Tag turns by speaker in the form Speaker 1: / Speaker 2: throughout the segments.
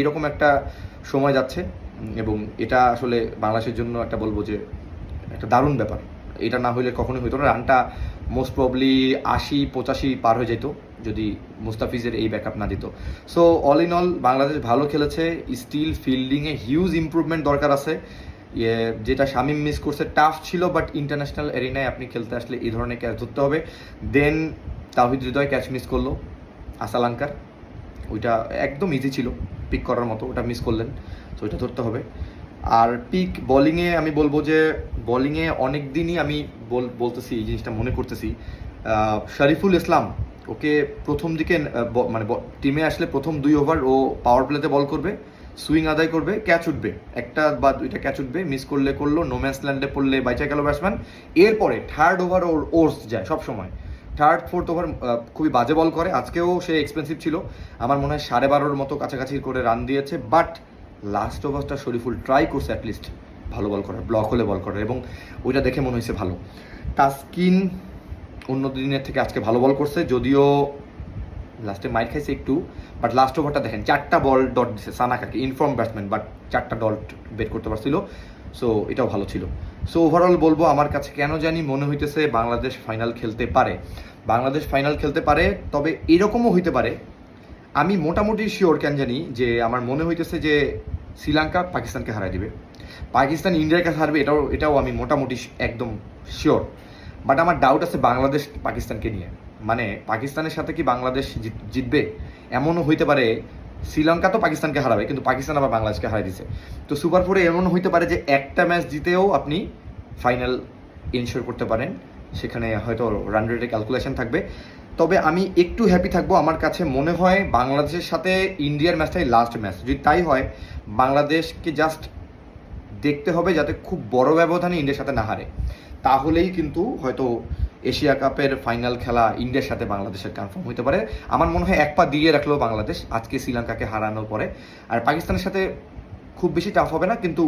Speaker 1: এরকম একটা সময় যাচ্ছে এবং এটা আসলে বাংলাদেশের জন্য একটা বলবো যে একটা দারুণ ব্যাপার। এটা না হইলে কখনোই হইতো না। রানটা মোস্ট প্রবলি ৮০-৮৫ পার হয়ে যেত যদি মুস্তাফিজের এই ব্যাকআপ না দিত। So all in all Bangladesh ভালো খেলেছে। স্টিল ফিল্ডিংয়ে হিউজ ইমপ্রুভমেন্ট দরকার আছে। যেটা শামীম মিস করছে টাফ ছিল, বাট ইন্টারন্যাশনাল এরিনায় আপনি খেলতে আসলে এই ধরনের ক্যাচ ধরতে হবে। দেন তাওহিদ হৃদয় ক্যাচ মিস করলো আসালাঙ্কার, ওইটা একদম ইজি ছিল পিক করার মতো, ওটা মিস করলেন, তো ওইটা ধরতে হবে। আর পিক বোলিংয়ে আমি বলবো যে বোলিংয়ে অনেক দিনই আমি বলতেছি এই জিনিসটা মনে করতেছি, শরীফুল ইসলাম ওকে প্রথম দিকে মানে টিমে আসলে প্রথম 2 ওভার ও পাওয়ার প্লেতে বল করবে, সুইং আদায় করবে, ক্যাচ উঠবে, একটা বা দুইটা ক্যাচ উঠবে, মিস করলে করলো, নোম্যান্স ল্যান্ডে পড়লে বাইচা গেল ব্যাটসম্যান। এরপরে থার্ড ওভার ওর ওর্স যায় সবসময়, থার্ড ফোর্থ ওভার খুবই বাজে বল করে। আজকেও সে এক্সপেন্সিভ ছিল, আমার মনে হয় 12.5-এর মতো কাছাকাছি করে রান দিয়েছে। বাট লাস্ট ওভারটা শরীফুল ট্রাই করছে অ্যাটলিস্ট ভালো বল করার, ব্লক হলে বল করার, এবং ওইটা দেখে মনে হয়েছে ভালো। তাসকিন অন্য দিনের থেকে আজকে ভালো বল করছে, যদিও লাস্টে মাইর খাইছে একটু, বাট লাস্ট ওভারটা দেখেন 4টা বল ডট দিছে সানাকাকে, ইনফর্ম ব্যাটসম্যান, বাট 4টা ডট বের করতে পারছিল। সো এটাও ভালো ছিল। সো ওভারঅল বলবো আমার কাছে কেন জানি মনে হইতেছে বাংলাদেশ ফাইনাল খেলতে পারে। বাংলাদেশ ফাইনাল খেলতে পারে, তবে এরকমও হইতে পারে, আমি মোটামুটি শিওর কেন জানি যে আমার মনে হইতেছে যে শ্রীলঙ্কা পাকিস্তানকে হারাই দিবে, পাকিস্তান ইন্ডিয়ার কাছে হারবে, এটাও আমি মোটামুটি একদম শিওর। বাট আমার ডাউট আছে বাংলাদেশ পাকিস্তানকে নিয়ে, মানে পাকিস্তানের সাথে কি বাংলাদেশ জিতবে? এমনও হইতে পারে শ্রীলঙ্কা তো পাকিস্তানকে হারাবে, কিন্তু পাকিস্তান আবার বাংলাদেশকে হারাই দিছে। তো সুপার ফোরে এমনও হইতে পারে যে একটা ম্যাচ জিতেও আপনি ফাইনাল ইনশিওর করতে পারেন, সেখানে হয়তো রান রেটের ক্যালকুলেশন থাকবে। তবে আমি একটু হ্যাপি থাকবো, আমার কাছে মনে হয় বাংলাদেশের সাথে ইন্ডিয়ার ম্যাচটাই লাস্ট ম্যাচ। যদি তাই হয় বাংলাদেশকে জাস্ট দেখতে হবে যাতে খুব বড় ব্যবধানে ইন্ডিয়ার সাথে না হারে, তাহলেই কিন্তু হয়তো এশিয়া কাপের ফাইনাল খেলা ইন্ডিয়ার সাথে বাংলাদেশের কনফার্ম হতে পারে। আমার মনে হয় এক পা দিয়ে রাখলো বাংলাদেশ আজকে শ্রীলঙ্কাকে হারানোর পরে। আর পাকিস্তানের সাথে খুব বেশি টাফ হবে না, কিন্তু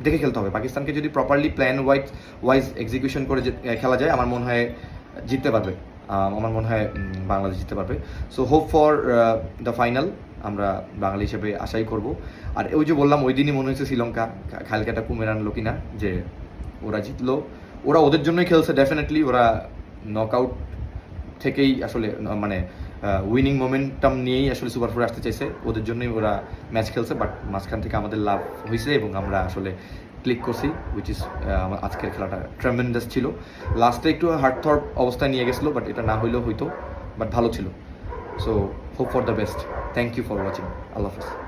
Speaker 1: দেখে খেলতে হবে। পাকিস্তানকে যদি প্রপারলি প্ল্যান ওয়াইজ এক্সিকিউশন করে খেলা যায়, আমার মনে হয় জিততে পারবে, আমার মনে হয় বাংলাদেশ জিততে পারবে। So hope for the final, আমরা বাঙালি হিসেবে আশাই করব। আর ওই যে বললাম ওই দিনই মনে হয়েছে শ্রীলঙ্কা খালকাটা কুমের আনলো কিনা, যে ওরা জিতলো, ওরা ওদের জন্যই খেলছে ডেফিনেটলি, ওরা নকআউট থেকেই আসলে মানে উইনিং মোমেন্টাম নিয়েই আসলে সুপার ফোরে আসতে চাইছে, ওদের জন্যই ওরা ম্যাচ খেলছে। বাট মাঝখান থেকে আমাদের লাভ হয়েছে এবং আমরা আসলে ক্লিক করছি, উইচ ইজ আজকের খেলাটা ট্রেমেন্ডাস ছিল। লাস্টে একটু হার্টথ্রব অবস্থায় নিয়ে গেছিলো, বাট এটা না হইলেও হইতো, বাট ভালো ছিল। So hope for the best, thank you for watching, আল্লাহ হাফিজ।